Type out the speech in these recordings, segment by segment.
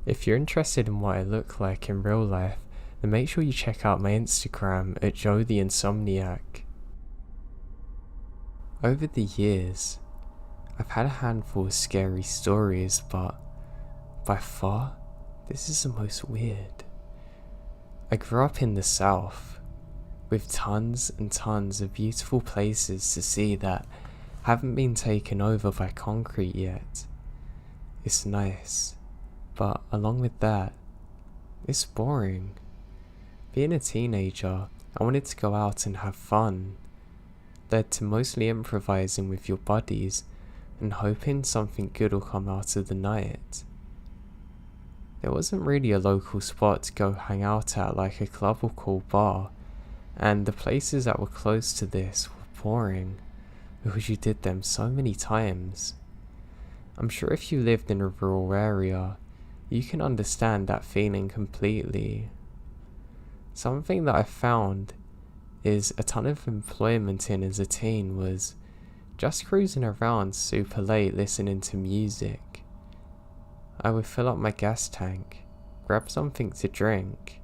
If you're interested in what I look like in real life, then make sure you check out my Instagram at Joe the Insomniak. Over the years, I've had a handful of scary stories, but by far, this is the most weird. I grew up in the South, with tons and tons of beautiful places to see that haven't been taken over by concrete yet. It's nice, but along with that, it's boring. Being a teenager, I wanted to go out and have fun, led to mostly improvising with your buddies and hoping something good will come out of the night. There wasn't really a local spot to go hang out at like a club or cool bar, and the places that were close to this were boring because you did them so many times. I'm sure if you lived in a rural area, you can understand that feeling completely. Something that I found is a ton of employment in as a teen was just cruising around super late listening to music. I would fill up my gas tank, grab something to drink,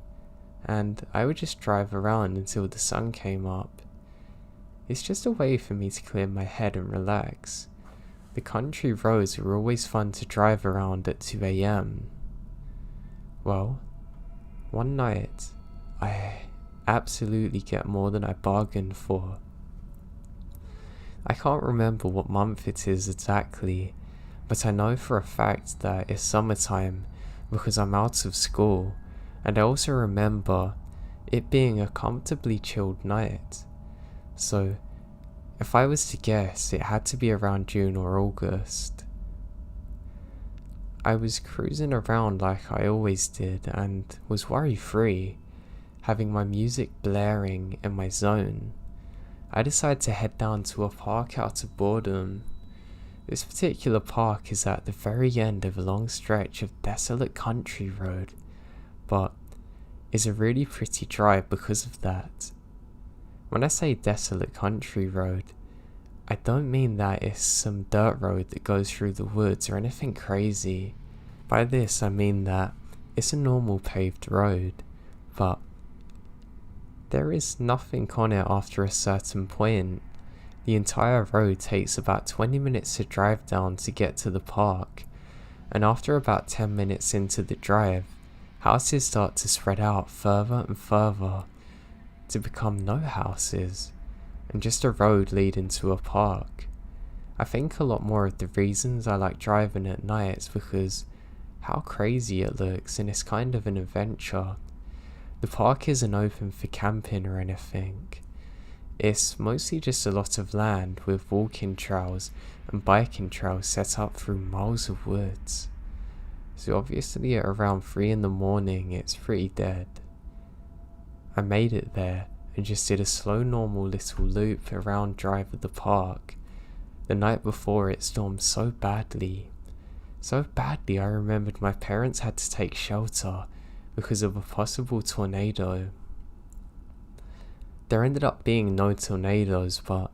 and I would just drive around until the sun came up. It's just a way for me to clear my head and relax. The country roads were always fun to drive around at 2 AM. Well, one night, I absolutely get more than I bargained for. I can't remember what month it is exactly, but I know for a fact that it's summertime because I'm out of school, and I also remember it being a comfortably chilled night. So, if I was to guess, it had to be around June or August. I was cruising around like I always did and was worry-free, having my music blaring in my zone. I decided to head down to a park out of boredom. This particular park is at the very end of a long stretch of desolate country road, but is a really pretty drive because of that. When I say desolate country road, I don't mean that it's some dirt road that goes through the woods or anything crazy. By this I mean that it's a normal paved road, but there is nothing on it after a certain point. The entire road takes about 20 minutes to drive down to get to the park, and after about 10 minutes into the drive, houses start to spread out further and further to become no houses, and just a road leading to a park. I think a lot more of the reasons I like driving at night is because how crazy it looks, and it's kind of an adventure. The park isn't open for camping or anything. It's mostly just a lot of land with walking trails and biking trails set up through miles of woods. So obviously at around 3 in the morning it's pretty dead. I made it there and just did a slow normal little loop around drive of the park. The night before it stormed so badly I remembered my parents had to take shelter because of a possible tornado. There ended up being no tornadoes, but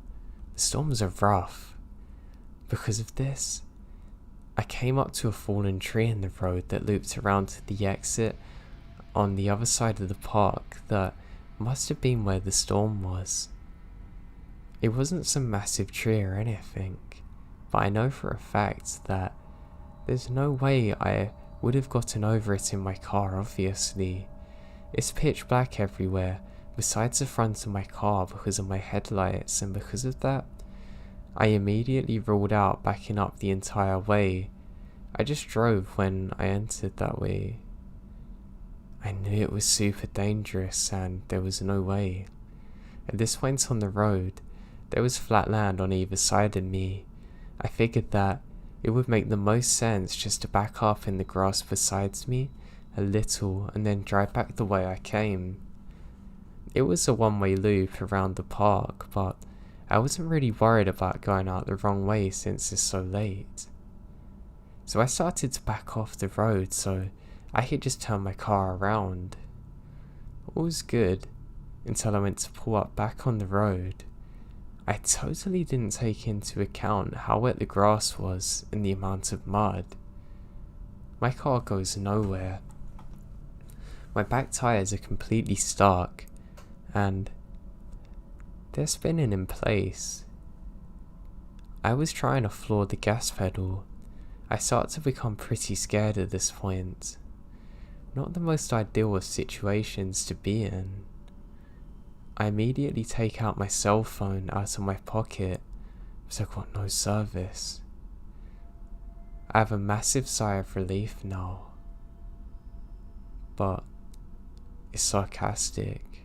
the storms are rough. Because of this, I came up to a fallen tree in the road that looped around to the exit on the other side of the park that must have been where the storm was. It wasn't some massive tree or anything, but I know for a fact that there's no way I would have gotten over it in my car, obviously. It's pitch black everywhere, besides the front of my car because of my headlights, and because of that, I immediately ruled out backing up the entire way. I just drove when I entered that way. I knew it was super dangerous and there was no way. At this point on the road, there was flat land on either side of me. I figured that it would make the most sense just to back up in the grass beside me a little and then drive back the way I came. It was a one-way loop around the park, but I wasn't really worried about going out the wrong way since it's so late. So I started to back off the road so I could just turn my car around. All was good until I went to pull up back on the road. I totally didn't take into account how wet the grass was and the amount of mud. My car goes nowhere. My back tires are completely stuck, and they're spinning in place. I was trying to floor the gas pedal. I start to become pretty scared at this point. Not the most ideal of situations to be in. I immediately take out my cell phone out of my pocket, but I've got no service. I have a massive sigh of relief now, but it's sarcastic.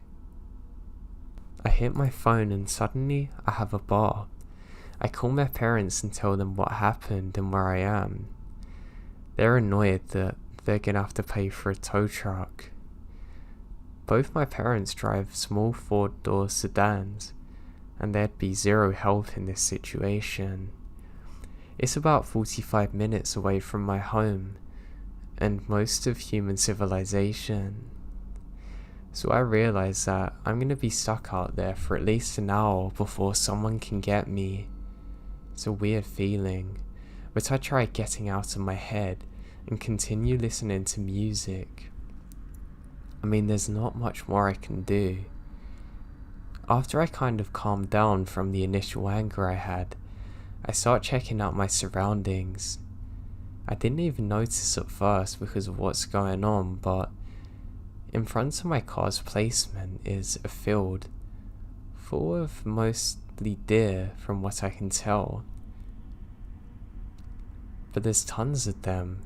I hit my phone and suddenly I have a bar. I call my parents and tell them what happened and where I am. They're annoyed that they're gonna have to pay for a tow truck. Both my parents drive small four-door sedans, and there'd be zero help in this situation. It's about 45 minutes away from my home, and most of human civilization. So I realize that I'm gonna be stuck out there for at least an hour before someone can get me. It's a weird feeling, but I try getting out of my head and continue listening to music. I mean, there's not much more I can do. After I kind of calmed down from the initial anger I had, I start checking out my surroundings. I didn't even notice at first because of what's going on, but in front of my car's placement is a field full of mostly deer from what I can tell. But there's tons of them.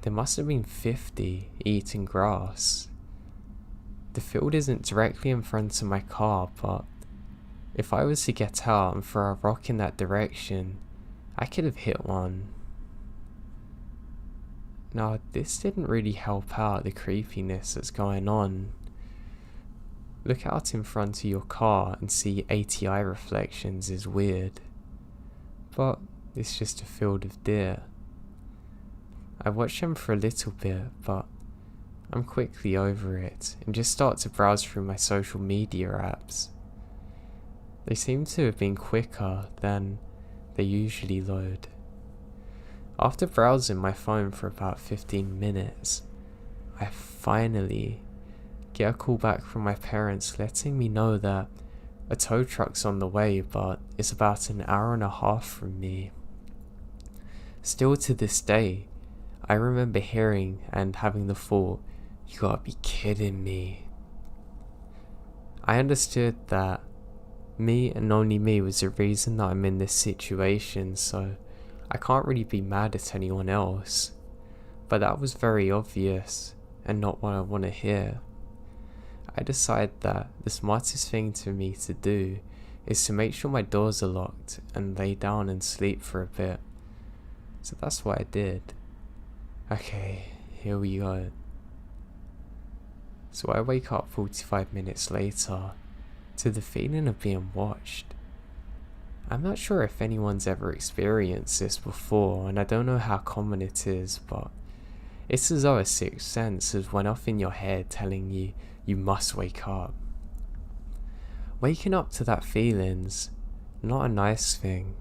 There must have been 50 eating grass. The field isn't directly in front of my car, but if I was to get out and throw a rock in that direction, I could have hit one. Now, this didn't really help out the creepiness that's going on. Look out in front of your car and see ATI reflections is weird. But it's just a field of deer. I watched them for a little bit, but I'm quickly over it and just start to browse through my social media apps. They seem to have been quicker than they usually load. After browsing my phone for about 15 minutes, I finally get a call back from my parents letting me know that a tow truck's on the way, but it's about an hour and a half from me. Still to this day, I remember hearing and having the thought, you gotta be kidding me. I understood that me and only me was the reason that I'm in this situation, so I can't really be mad at anyone else. But that was very obvious and not what I want to hear. I decide that the smartest thing for me to do is to make sure my doors are locked and lay down and sleep for a bit. So that's what I did. Okay, here we go. So I wake up 45 minutes later to the feeling of being watched. I'm not sure if anyone's ever experienced this before, and I don't know how common it is, but it's as though a sixth sense has went off in your head telling you you must wake up. Waking up to that feeling's not a nice thing.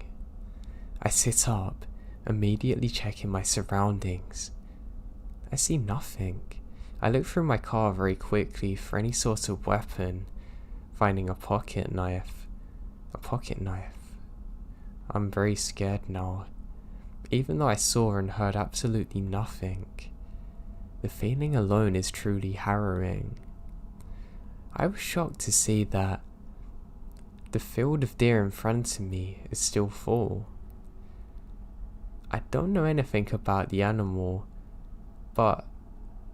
I sit up, immediately checking my surroundings. I see nothing. I look through my car very quickly for any sort of weapon, finding a pocket knife. A pocket knife. I'm very scared now, even though I saw and heard absolutely nothing. The feeling alone is truly harrowing. I was shocked to see that the field of deer in front of me is still full. I don't know anything about the animal, but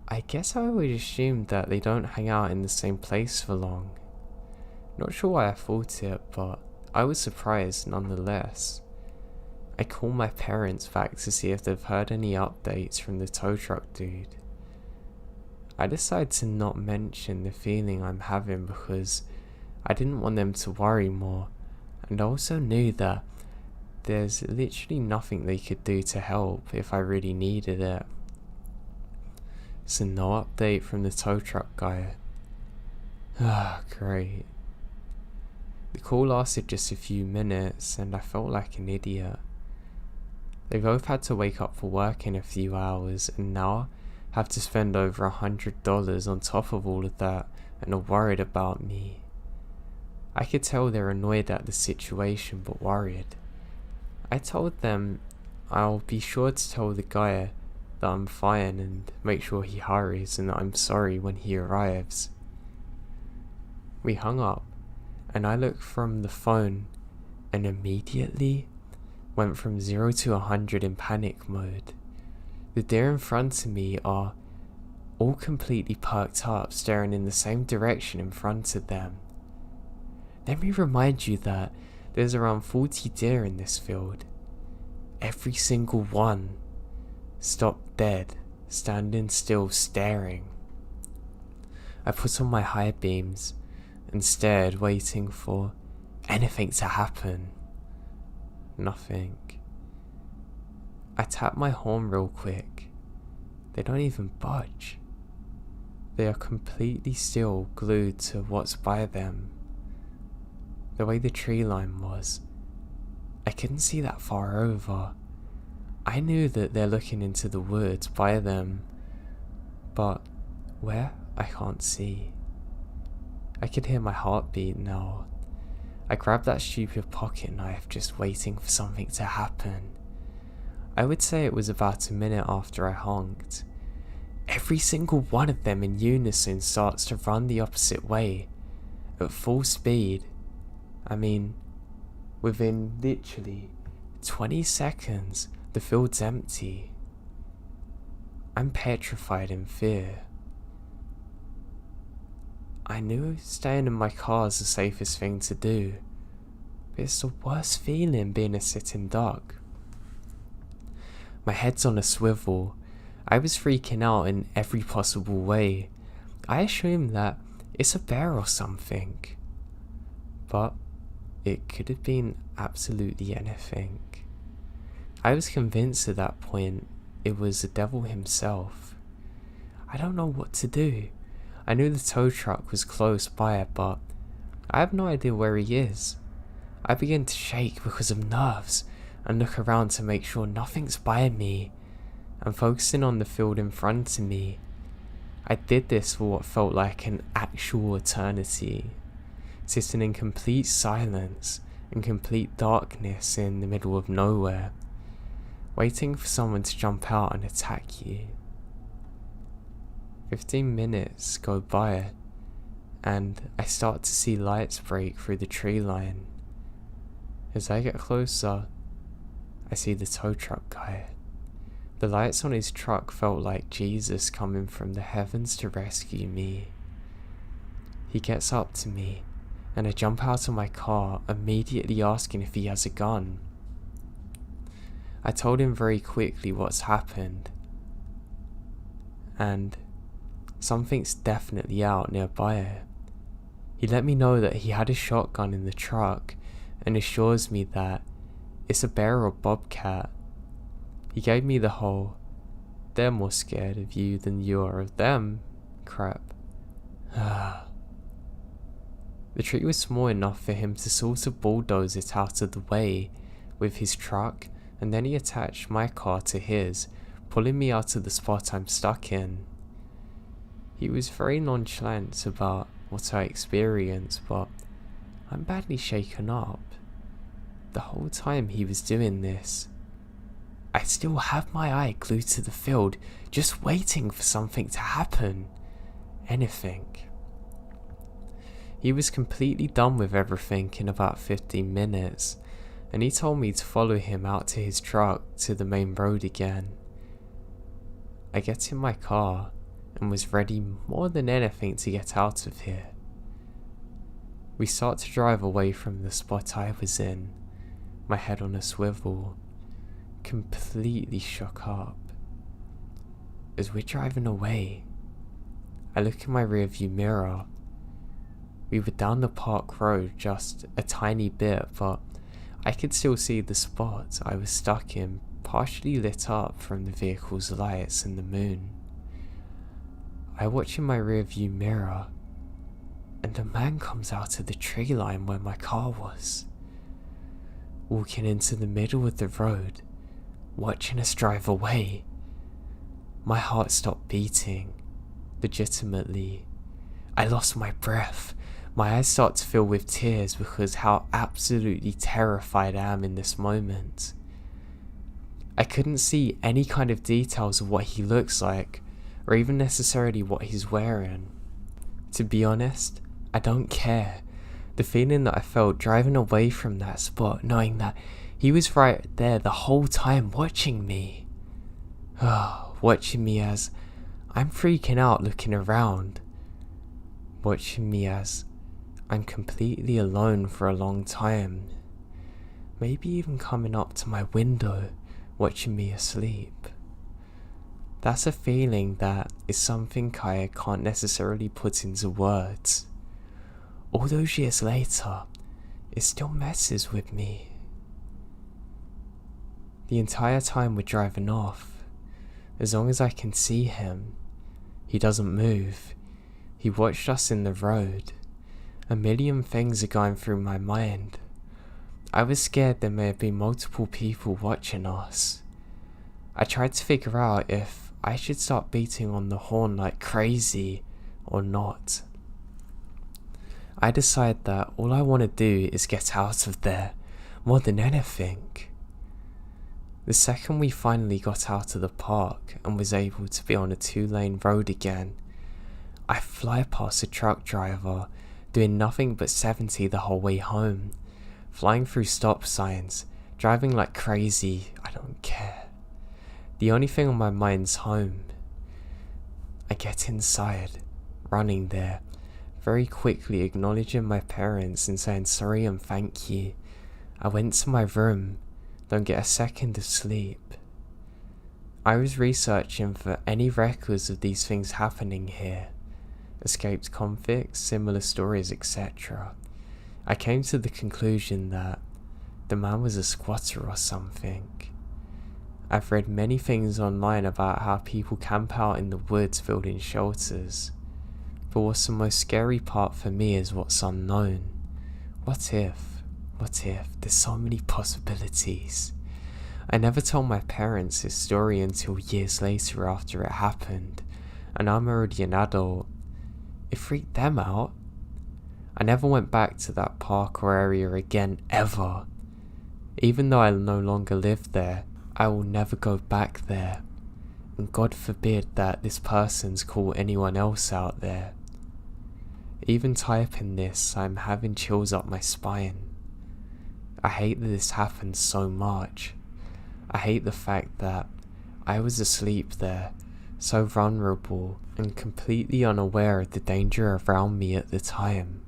I guess I always assumed that they don't hang out in the same place for long. Not sure why I thought it, but I was surprised nonetheless. I call my parents back to see if they've heard any updates from the tow truck dude. I decide to not mention the feeling I'm having because I didn't want them to worry more, and I also knew that there's literally nothing they could do to help if I really needed it. So no update from the tow truck guy. Ah, great. The call lasted just a few minutes and I felt like an idiot. They both had to wake up for work in a few hours and now have to spend over $100 on top of all of that and are worried about me. I could tell they're annoyed at the situation but worried. I told them I'll be sure to tell the guy that I'm fine and make sure he hurries and that I'm sorry when he arrives. We hung up and I looked from the phone and immediately went from 0 to 100 in panic mode. The deer in front of me are all completely perked up, staring in the same direction in front of them. Let me remind you that there's around 40 deer in this field. Every single one stopped dead, standing still, staring. I put on my high beams and stared, waiting for anything to happen. Nothing. I tapped my horn real quick. They don't even budge. They are completely still, glued to what's by them. The way the tree line was, I couldn't see that far over. I knew that they're looking into the woods by them, but where? I can't see. I could hear my heartbeat now. I grabbed that stupid pocket knife, just waiting for something to happen. I would say it was about a minute after I honked. Every single one of them in unison starts to run the opposite way, at full speed. I mean, within literally 20 seconds, the field's empty. I'm petrified in fear. I knew staying in my car is the safest thing to do, but it's the worst feeling being a sitting duck. My head's on a swivel. I was freaking out in every possible way. I assumed that it's a bear or something, but it could have been absolutely anything. I was convinced at that point it was the devil himself. I don't know what to do. I knew the tow truck was close by, but I have no idea where he is. I begin to shake because of nerves and look around to make sure nothing's by me. I'm focusing on the field in front of me. I did this for what felt like an actual eternity, sitting in complete silence and complete darkness in the middle of nowhere, waiting for someone to jump out and attack you. 15 minutes go by and I start to see lights break through the tree line. As I get closer, I see the tow truck guy. The lights on his truck felt like Jesus coming from the heavens to rescue me. He gets up to me and I jump out of my car, immediately asking if he has a gun. I told him very quickly what's happened, and something's definitely out nearby. He let me know that he had a shotgun in the truck and assures me that it's a bear or bobcat. He gave me the whole, they're more scared of you than you are of them crap. The tree was small enough for him to sort of bulldoze it out of the way with his truck, and then he attached my car to his, pulling me out of the spot I'm stuck in. He was very nonchalant about what I experienced, but I'm badly shaken up. The whole time he was doing this, I still have my eye glued to the field, just waiting for something to happen. Anything. He was completely done with everything in about 15 minutes, and he told me to follow him out to his truck to the main road again. I get in my car and was ready more than anything to get out of here. We start to drive away from the spot I was in, my head on a swivel, completely shook up. As we're driving away, I look in my rearview mirror. We were down the park road just a tiny bit, but I could still see the spot I was stuck in, partially lit up from the vehicle's lights and the moon. I watch in my rearview mirror, and a man comes out of the tree line where my car was, walking into the middle of the road, watching us drive away. My heart stopped beating. Legitimately. I lost my breath. My eyes start to fill with tears because how absolutely terrified I am in this moment. I couldn't see any kind of details of what he looks like, or even necessarily what he's wearing. To be honest, I don't care. The feeling that I felt driving away from that spot, knowing that he was right there the whole time watching me. Watching me as I'm freaking out looking around. Watching me as I'm completely alone for a long time. Maybe even coming up to my window, watching me asleep. That's a feeling that is something I can't necessarily put into words. All those years later, it still messes with me. The entire time we're driving off, as long as I can see him, he doesn't move. He watched us in the road. A million things are going through my mind. I was scared there may have been multiple people watching us. I tried to figure out if I should start beating on the horn like crazy or not. I decide that all I want to do is get out of there, more than anything. The second we finally got out of the park and was able to be on a 2-lane road again, I fly past a truck driver doing nothing but 70 the whole way home, flying through stop signs, driving like crazy. I don't care. The only thing on my mind's home. I get inside, running there, very quickly acknowledging my parents and saying sorry and thank you. I went to my room, don't get a second of sleep. I was researching for any records of these things happening here. Escaped convicts, similar stories, etc. I came to the conclusion that the man was a squatter or something. I've read many things online about how people camp out in the woods building shelters. But what's the most scary part for me is what's unknown. What if? There's so many possibilities. I never told my parents this story until years later after it happened, and I'm already an adult. It freaked them out. I never went back to that park or area again, ever. Even though I no longer live there, I will never go back there. And God forbid that this person's caught anyone else out there. Even typing this, I'm having chills up my spine. I hate that this happened so much. I hate the fact that I was asleep there, so vulnerable and completely unaware of the danger around me at the time.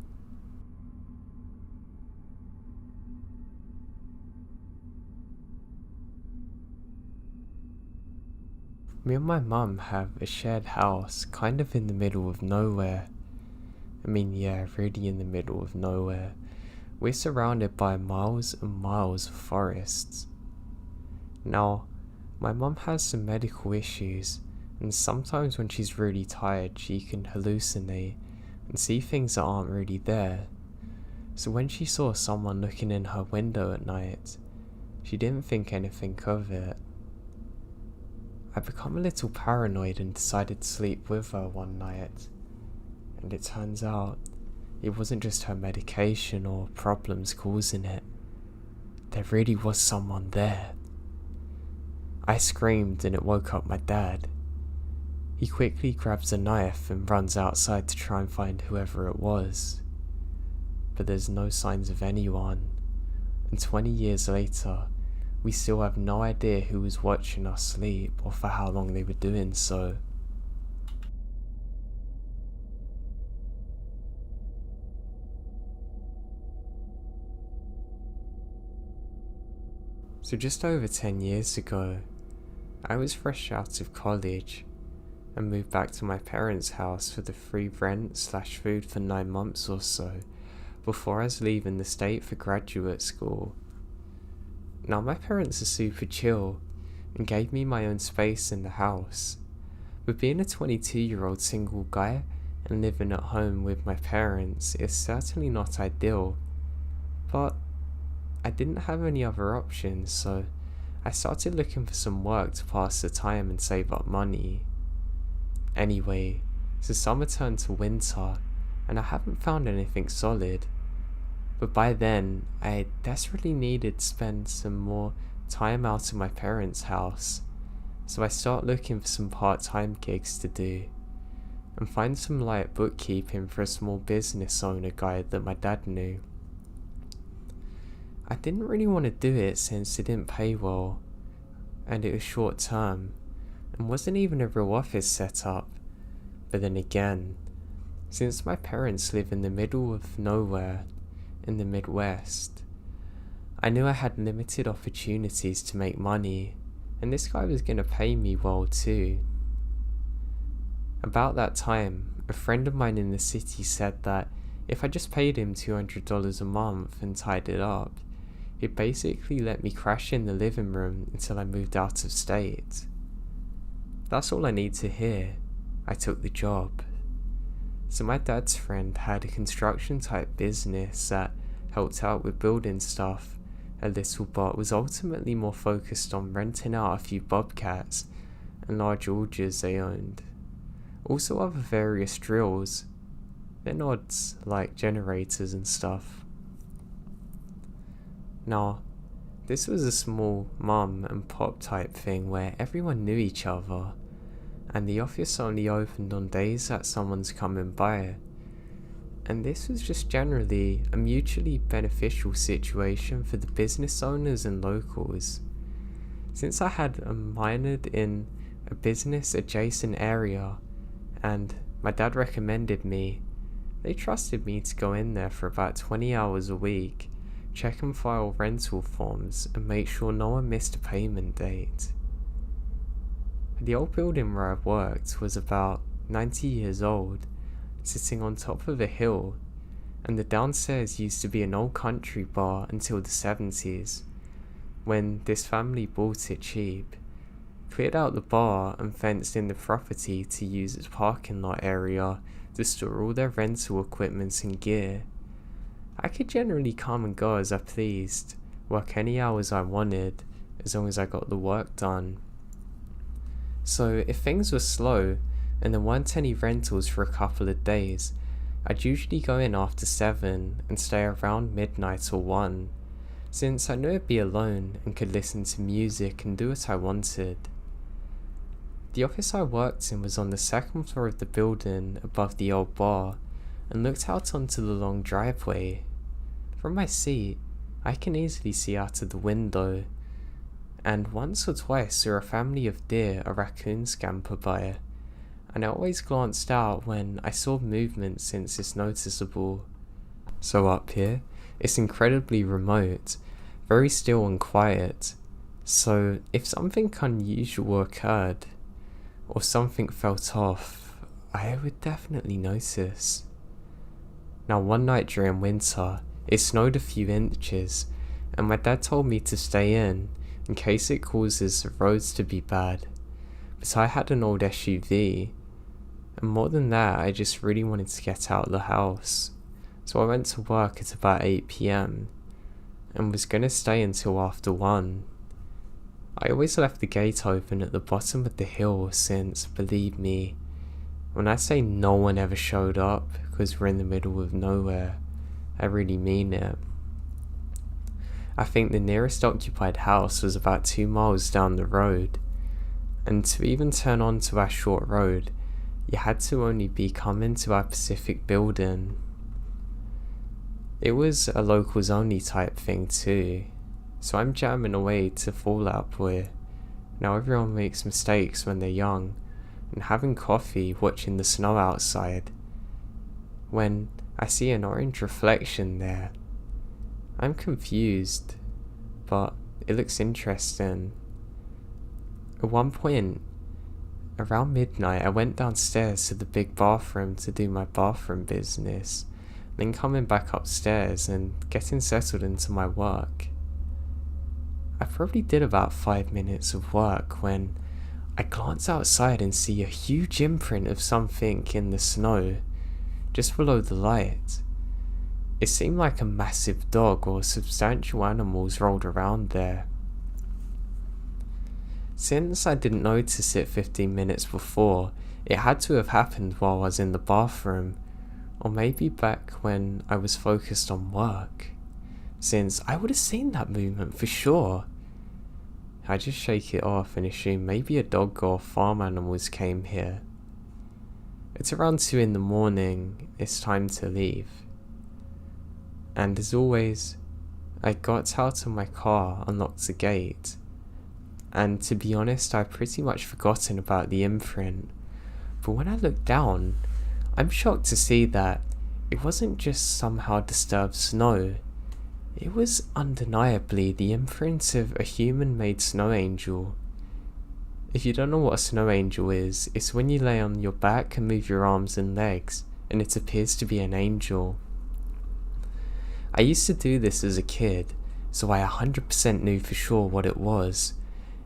Me and my mum have a shared house kind of in the middle of nowhere. Really in the middle of nowhere. We're surrounded by miles and miles of forests. Now, my mum has some medical issues, and sometimes when she's really tired she can hallucinate and see things that aren't really there. So when she saw someone looking in her window at night, she didn't think anything of it. I become a little paranoid and decided to sleep with her one night, and it turns out it wasn't just her medication or problems causing it. There really was someone there. I screamed and it woke up my dad. He quickly grabs a knife and runs outside to try and find whoever it was. But there's no signs of anyone, and 20 years later, we still have no idea who was watching us sleep or for how long they were doing so. So just over 10 years ago, I was fresh out of college and moved back to my parents' house for the free rent/food for 9 months or so before I was leaving the state for graduate school. Now my parents are super chill and gave me my own space in the house, but being a 22-year-old single guy and living at home with my parents is certainly not ideal, but I didn't have any other options, so I started looking for some work to pass the time and save up money. Anyway, so summer turned to winter, and I haven't found anything solid. But by then, I desperately needed to spend some more time out of my parents' house, so I started looking for some part-time gigs to do, and find some light bookkeeping for a small business owner guy that my dad knew. I didn't really want to do it since it didn't pay well, and it was short term, and wasn't even a real office setup. But then again, since my parents live in the middle of nowhere in the Midwest, I knew I had limited opportunities to make money, and this guy was going to pay me well too. About that time, a friend of mine in the city said that if I just paid him $200 a month and tied it up, he'd basically let me crash in the living room until I moved out of state. That's all I need to hear. I took the job. So my dad's friend had a construction type business that helped out with building stuff a little, but was ultimately more focused on renting out a few bobcats and large augers they owned. Also other various drills, then odds like generators and stuff. Now, this was a small mum and pop type thing where everyone knew each other, and the office only opened on days that someone's coming by. And this was just generally a mutually beneficial situation for the business owners and locals. Since I had minored in a business adjacent area and my dad recommended me, they trusted me to go in there for about 20 hours a week, check and file rental forms and make sure no one missed a payment date. The old building where I worked was about 90 years old, sitting on top of a hill, and the downstairs used to be an old country bar until the 70s, when this family bought it cheap, cleared out the bar and fenced in the property to use its parking lot area to store all their rental equipment and gear. I could generally come and go as I pleased, work any hours I wanted, as long as I got the work done. So if things were slow, and there weren't any rentals for a couple of days, I'd usually go in after 7 and stay around midnight or 1, since I knew I'd be alone and could listen to music and do what I wanted. The office I worked in was on the second floor of the building above the old bar, and looked out onto the long driveway. From my seat, I can easily see out of the window, and once or twice saw a family of deer or raccoons scamper by, and I always glanced out when I saw movement since it's noticeable. So up here, it's incredibly remote, very still and quiet, so if something unusual occurred, or something felt off, I would definitely notice. Now one night during winter, it snowed a few inches, and my dad told me to stay in case it causes the roads to be bad, but I had an old SUV, and more than that, I just really wanted to get out of the house, so I went to work at about 8 PM, and was going to stay until after 1. I always left the gate open at the bottom of the hill since, believe me, when I say no one ever showed up because we're in the middle of nowhere, I really mean it. I think the nearest occupied house was about 2 miles down the road, and to even turn onto our short road, you had to only be coming to our Pacific building. It was a locals only type thing too, so I'm jamming away to Fallout Boy. Now everyone makes mistakes when they're young, and having coffee watching the snow outside, when I see an orange reflection there. I'm confused, but it looks interesting. At one point, around midnight, I went downstairs to the big bathroom to do my bathroom business, then coming back upstairs and getting settled into my work. I probably did about 5 minutes of work when I glance outside and see a huge imprint of something in the snow, just below the light. It seemed like a massive dog or substantial animals rolled around there. Since I didn't notice it 15 minutes before, it had to have happened while I was in the bathroom, or maybe back when I was focused on work, since I would have seen that movement for sure. I just shake it off and assume maybe a dog or farm animals came here. It's around 2 in the morning, it's time to leave. And as always, I got out of my car, unlocked the gate, and to be honest, I'd pretty much forgotten about the imprint. But when I looked down, I'm shocked to see that it wasn't just somehow disturbed snow. It was undeniably the imprint of a human-made snow angel. If you don't know what a snow angel is, it's when you lay on your back and move your arms and legs, and it appears to be an angel. I used to do this as a kid, so I 100% knew for sure what it was,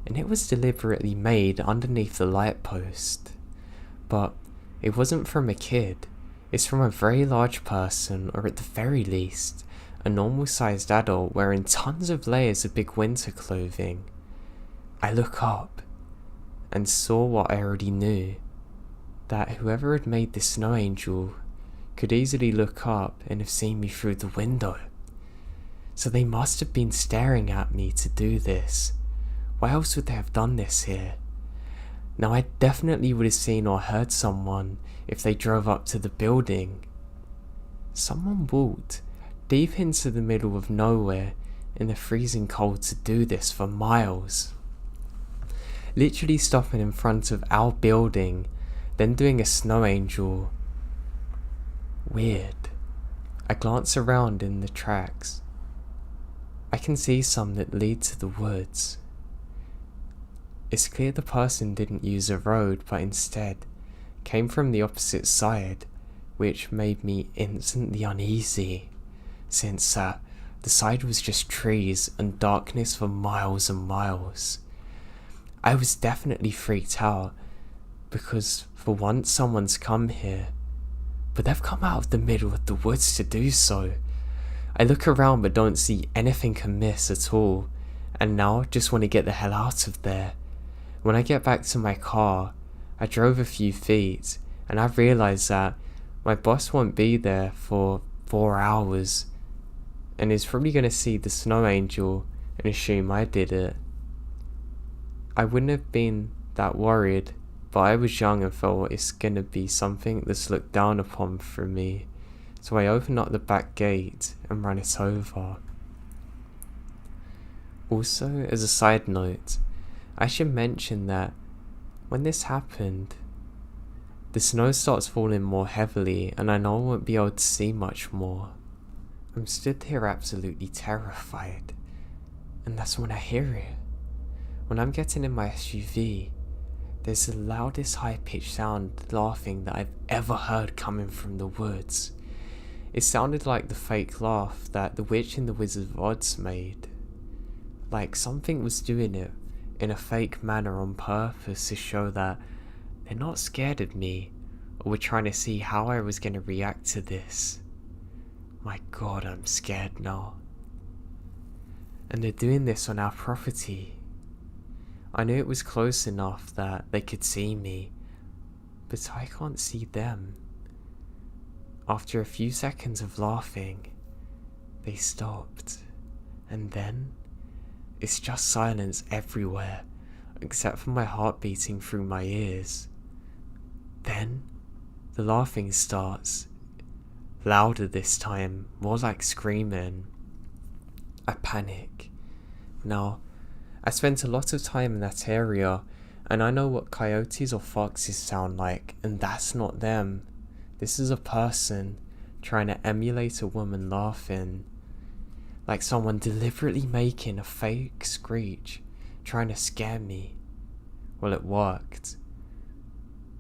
and it was deliberately made underneath the light post. But it wasn't from a kid, it's from a very large person, or at the very least, a normal-sized adult wearing tons of layers of big winter clothing. I look up and saw what I already knew, that whoever had made this snow angel could easily look up and have seen me through the window. So they must have been staring at me to do this. Why else would they have done this here? Now I definitely would have seen or heard someone if they drove up to the building. Someone walked deep into the middle of nowhere in the freezing cold to do this for miles. Literally stopping in front of our building, then doing a snow angel. Weird. I glance around in the tracks. I can see some that lead to the woods. It's clear the person didn't use a road, but instead came from the opposite side, which made me instantly uneasy, since the side was just trees and darkness for miles and miles. I was definitely freaked out, because for once someone's come here, but they've come out of the middle of the woods to do so. I look around but don't see anything amiss at all, and now just want to get the hell out of there. When I get back to my car, I drove a few feet, and I realised that my boss won't be there for 4 hours, and is probably going to see the snow angel and assume I did it. I wouldn't have been that worried, but I was young and felt it's going to be something that's looked down upon for me, so I opened up the back gate and ran it over. Also, as a side note, I should mention that when this happened, the snow starts falling more heavily and I know I won't be able to see much more. I'm stood here absolutely terrified, and that's when I hear it. When I'm getting in my SUV, there's the loudest high-pitched sound laughing that I've ever heard coming from the woods. It sounded like the fake laugh that the witch in the Wizard of Oz made. Like something was doing it in a fake manner on purpose to show that they're not scared of me, or were trying to see how I was going to react to this. My god, I'm scared now. And they're doing this on our property. I knew it was close enough that they could see me, but I can't see them. After a few seconds of laughing, they stopped, and then it's just silence everywhere, except for my heart beating through my ears. Then, the laughing starts, louder this time, more like screaming. I panic. Now, I spent a lot of time in that area, and I know what coyotes or foxes sound like, and that's not them. This is a person trying to emulate a woman laughing. Like someone deliberately making a fake screech, trying to scare me. Well, it worked.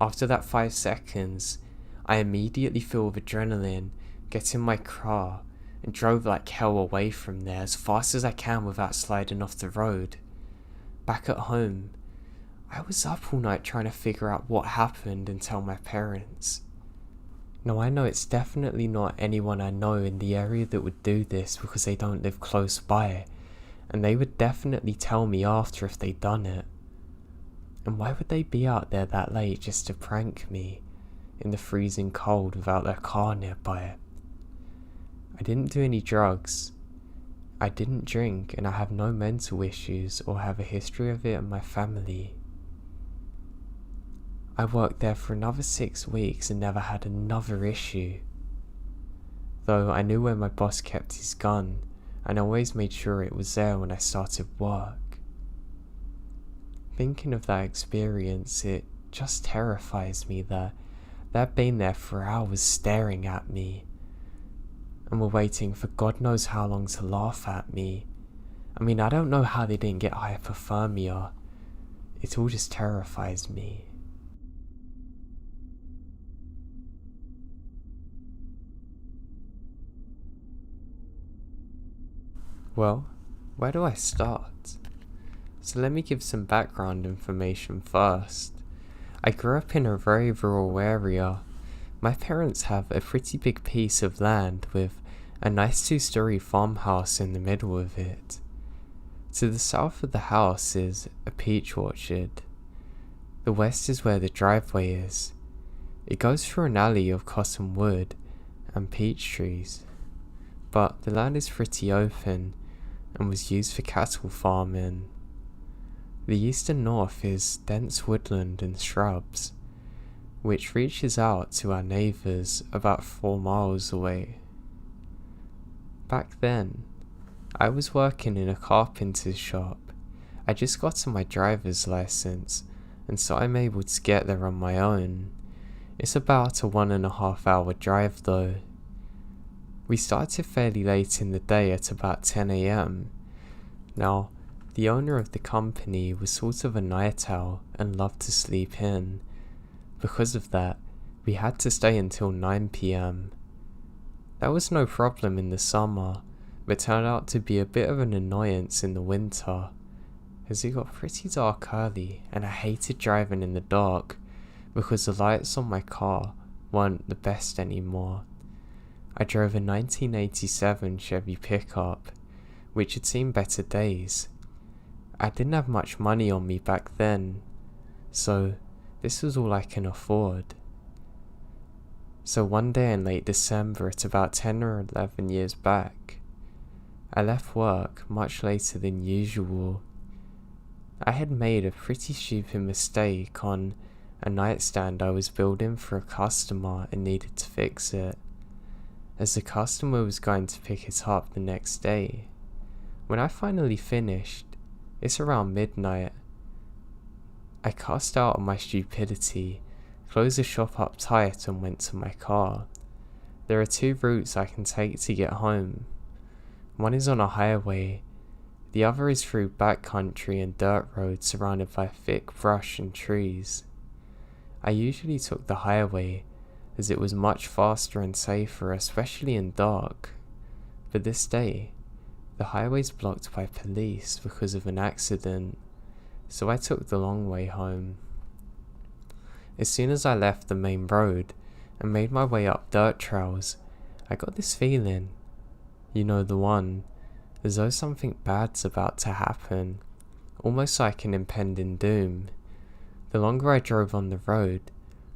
After that 5 seconds, I immediately filled with adrenaline, get in my car, and drove like hell away from there as fast as I can without sliding off the road. Back at home, I was up all night trying to figure out what happened and tell my parents. Now I know it's definitely not anyone I know in the area that would do this because they don't live close by, and they would definitely tell me after if they'd done it. And why would they be out there that late just to prank me in the freezing cold without their car nearby? I didn't do any drugs. I didn't drink, and I have no mental issues or have a history of it in my family. I worked there for another 6 weeks and never had another issue. Though I knew where my boss kept his gun, and I always made sure it was there when I started work. Thinking of that experience, it just terrifies me that they'd been there for hours staring at me, and were waiting for God knows how long to laugh at me. I mean, I don't know how they didn't get hypothermia. It all just terrifies me. Well, where do I start? So let me give some background information first. I grew up in a very rural area. My parents have a pretty big piece of land with a nice 2-story farmhouse in the middle of it. To the south of the house is a peach orchard. The west is where the driveway is. It goes through an alley of cottonwood and peach trees. But the land is pretty open and was used for cattle farming. The east and north is dense woodland and shrubs, which reaches out to our neighbours about 4 miles away. Back then, I was working in a carpenter's shop. I just got my driver's license, and so I'm able to get there on my own. It's about a 1.5 hour drive though. We started fairly late in the day at about 10 AM. Now, the owner of the company was sort of a night owl and loved to sleep in. Because of that, we had to stay until 9 PM. That was no problem in the summer, but turned out to be a bit of an annoyance in the winter, as it got pretty dark early and I hated driving in the dark because the lights on my car weren't the best anymore. I drove a 1987 Chevy pickup, which had seen better days. I didn't have much money on me back then, so this was all I can afford. So one day in late December at about 10 or 11 years back, I left work much later than usual. I had made a pretty stupid mistake on a nightstand I was building for a customer and needed to fix it, as the customer was going to pick it up the next day. When I finally finished, it's around midnight. I cast out on my stupidity, closed the shop up tight and went to my car. There are 2 routes I can take to get home. One is on a highway, the other is through backcountry and dirt roads surrounded by thick brush and trees. I usually took the highway as it was much faster and safer, especially in dark. But this day, the highway's blocked by police because of an accident, so I took the long way home. As soon as I left the main road and made my way up dirt trails, I got this feeling, you know the one, as though something bad's about to happen, almost like an impending doom. The longer I drove on the road,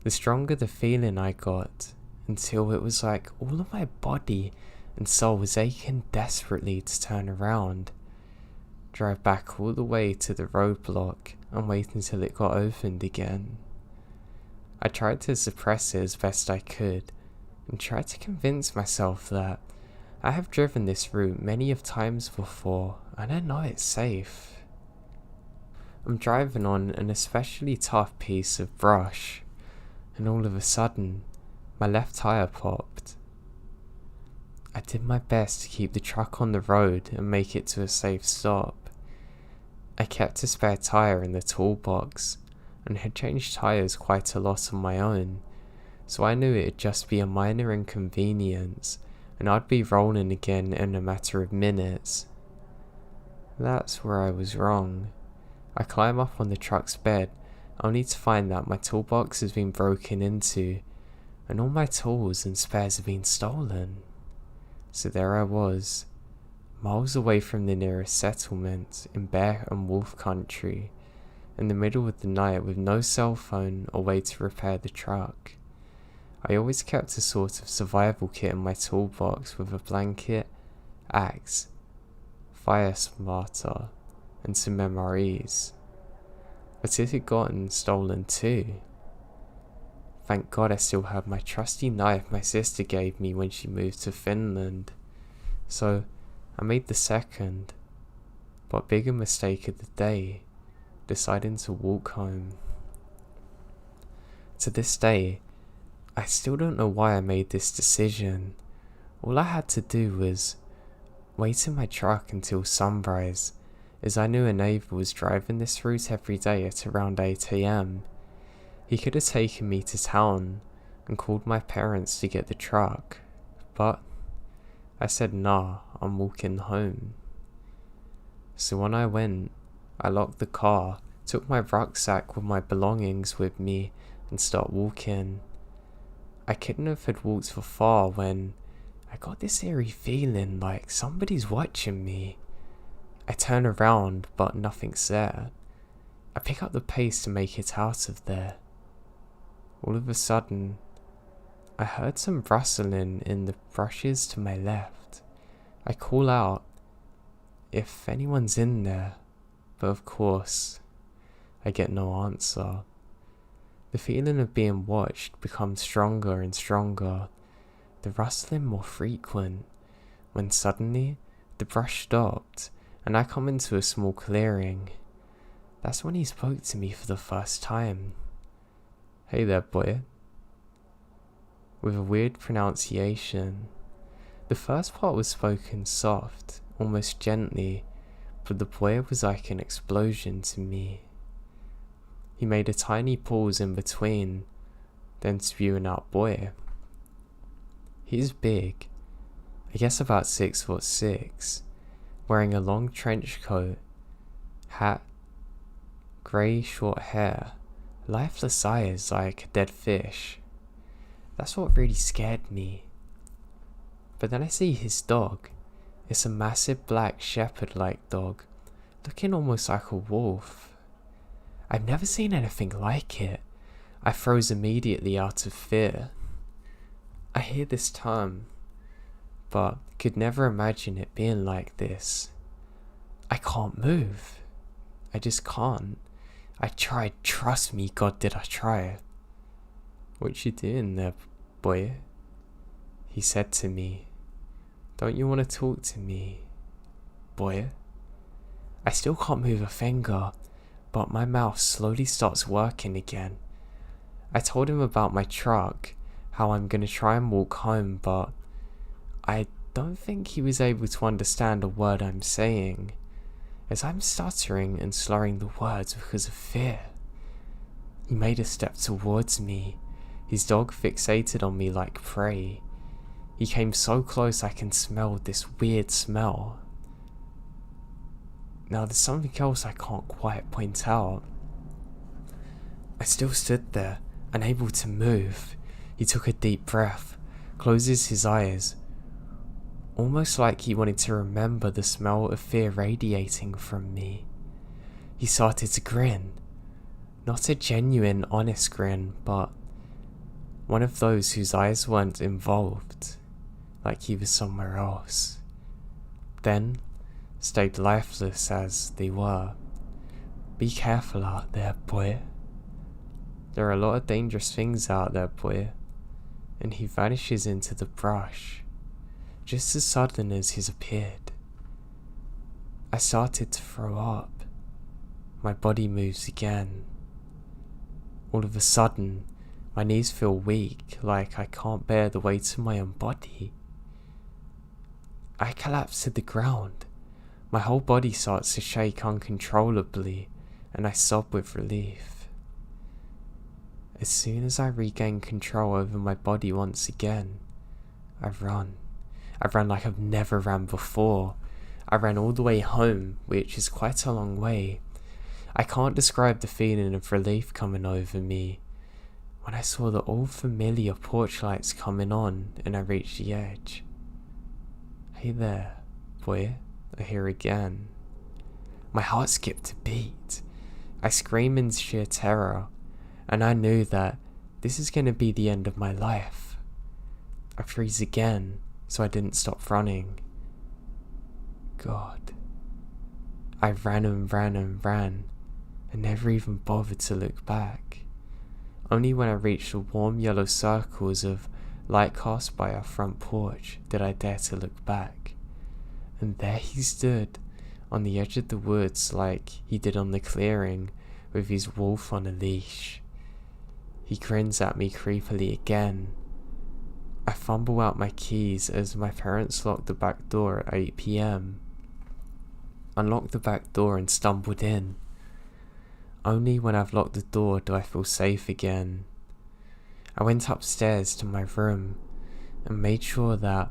the stronger the feeling I got, until it was like all of my body and soul was aching desperately to turn around, drive back all the way to the roadblock and wait until it got opened again. I tried to suppress it as best I could and tried to convince myself that I have driven this route many of times before and I know it's safe. I'm driving on an especially tough piece of brush, and all of a sudden, my left tire popped. I did my best to keep the truck on the road and make it to a safe stop. I kept a spare tire in the toolbox and had changed tires quite a lot on my own, so I knew it'd just be a minor inconvenience and I'd be rolling again in a matter of minutes. That's where I was wrong. I climb up on the truck's bed, only to find that my toolbox has been broken into, and all my tools and spares have been stolen. So there I was, miles away from the nearest settlement in bear and wolf country, in the middle of the night with no cell phone or way to repair the truck. I always kept a sort of survival kit in my toolbox with a blanket, axe, fire starter, and some MREs. But it had gotten stolen too. Thank God I still had my trusty knife my sister gave me when she moved to Finland. So I made the second, but bigger mistake of the day, deciding to walk home. To this day, I still don't know why I made this decision. All I had to do was wait in my truck until sunrise, as I knew a neighbour was driving this route every day at around 8 AM. He could have taken me to town and called my parents to get the truck, but I said nah, I'm walking home. So when I went, I locked the car, took my rucksack with my belongings with me and started walking. I couldn't have had walked for far when I got this eerie feeling like somebody's watching me. I turn around but nothing's there. I pick up the pace to make it out of there. All of a sudden, I heard some rustling in the bushes to my left. I call out if anyone's in there, but of course, I get no answer. The feeling of being watched becomes stronger and stronger, the rustling more frequent, when suddenly the brush stopped and I come into a small clearing. That's when he spoke to me for the first time. "Hey there, boy," with a weird pronunciation. The first part was spoken soft, almost gently, but the boy was like an explosion to me. He made a tiny pause in between, then spewing out boy. He's big, I guess about 6'6", wearing a long trench coat, hat, grey short hair, lifeless eyes like a dead fish. That's what really scared me. But then I see his dog. It's a massive black shepherd-like dog, looking almost like a wolf. I've never seen anything like it. I froze immediately out of fear. I hear this term, but could never imagine it being like this. I can't move. I just can't. I tried, trust me, God did I try. "What you doing there, boy?" he said to me. "Don't you want to talk to me, boy?" I still can't move a finger, but my mouth slowly starts working again. I told him about my truck, how I'm gonna try and walk home, but I don't think he was able to understand a word I'm saying, as I'm stuttering and slurring the words because of fear. He made a step towards me, his dog fixated on me like prey. He came so close I can smell this weird smell. Now there's something else I can't quite point out. I still stood there, unable to move. He took a deep breath, closes his eyes, almost like he wanted to remember the smell of fear radiating from me. He started to grin. Not a genuine, honest grin, but one of those whose eyes weren't involved, like he was somewhere else. Then stayed lifeless as they were. "Be careful out there, boy. There are a lot of dangerous things out there, boy." And he vanishes into the brush, just as sudden as he's appeared. I started to throw up. My body moves again. All of a sudden, my knees feel weak, like I can't bear the weight of my own body. I collapse to the ground. My whole body starts to shake uncontrollably, and I sob with relief. As soon as I regain control over my body once again, I run. I ran like I've never ran before. I ran all the way home, which is quite a long way. I can't describe the feeling of relief coming over me when I saw the old familiar porch lights coming on and I reached the edge. "Hey there, boy," I hear again. My heart skipped a beat. I scream in sheer terror, and I knew that this is going to be the end of my life. I freeze again, so I didn't stop running. God. I ran and ran and ran, and never even bothered to look back. Only when I reached the warm yellow circles of light cast by our front porch did I dare to look back. And there he stood, on the edge of the woods like he did on the clearing, with his wolf on a leash. He grins at me creepily again. I fumble out my keys as my parents locked the back door at 8 p.m. Unlocked the back door and stumbled in. Only when I've locked the door do I feel safe again. I went upstairs to my room and made sure that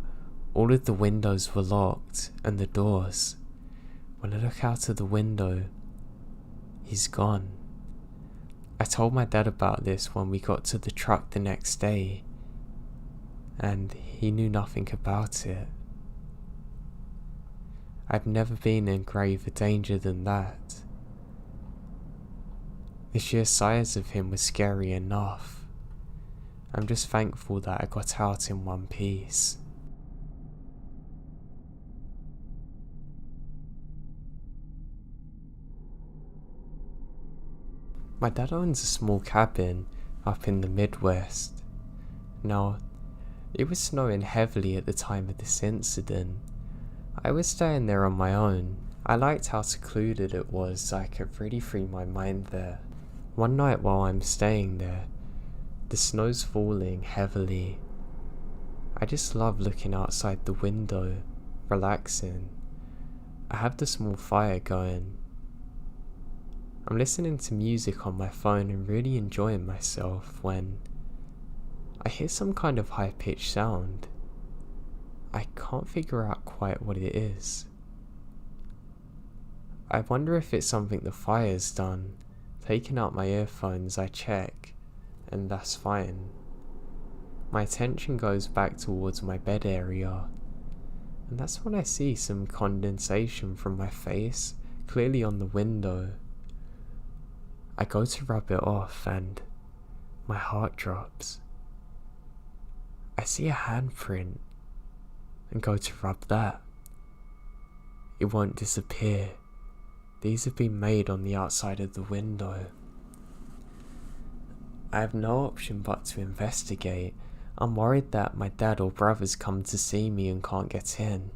all of the windows were locked and the doors. When I look out of the window, he's gone. I told my dad about this when we got to the truck the next day, and he knew nothing about it. I've never been in graver danger than that. The sheer size of him was scary enough. I'm just thankful that I got out in one piece. My dad owns a small cabin up in the Midwest. Now, it was snowing heavily at the time of this incident. I was staying there on my own. I liked how secluded it was, so I could really free my mind there. One night while I'm staying there, the snow's falling heavily. I just love looking outside the window, relaxing. I have the small fire going. I'm listening to music on my phone and really enjoying myself when I hear some kind of high-pitched sound. I can't figure out quite what it is. I wonder if it's something the fire's done. Taking out my earphones, I check, and that's fine. My attention goes back towards my bed area, and that's when I see some condensation from my face clearly on the window. I go to rub it off and my heart drops. I see a handprint and go to rub that. It won't disappear. These have been made on the outside of the window. I have no option but to investigate. I'm worried that my dad or brothers come to see me and can't get in.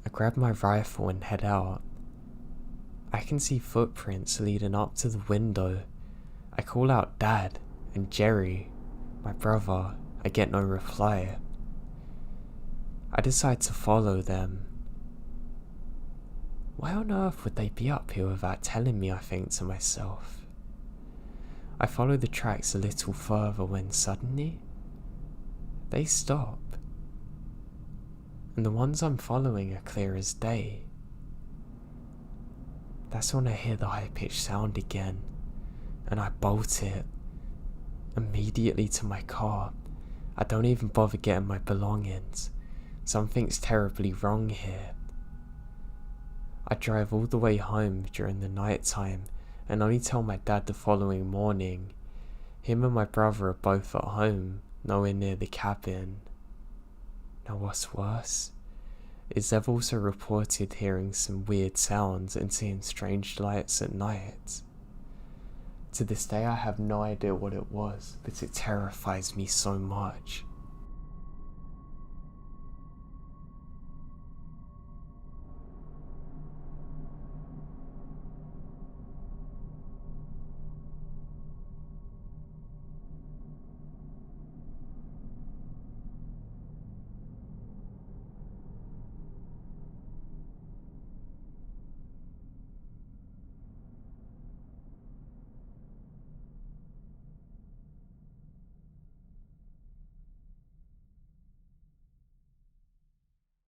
I grab my rifle and head out. I can see footprints leading up to the window. I call out Dad and Jerry, my brother. I get no reply. I decide to follow them. Why on earth would they be up here without telling me, I think to myself. I follow the tracks a little further when suddenly they stop. And the ones I'm following are clear as day. That's when I hear the high-pitched sound again, and I bolt it immediately to my car. I don't even bother getting my belongings. Something's terribly wrong here. I drive all the way home during the night time and only tell my dad the following morning. Him and my brother are both at home, nowhere near the cabin. Now what's worse is they've also reported hearing some weird sounds and seeing strange lights at night. To this day I have no idea what it was, but it terrifies me so much.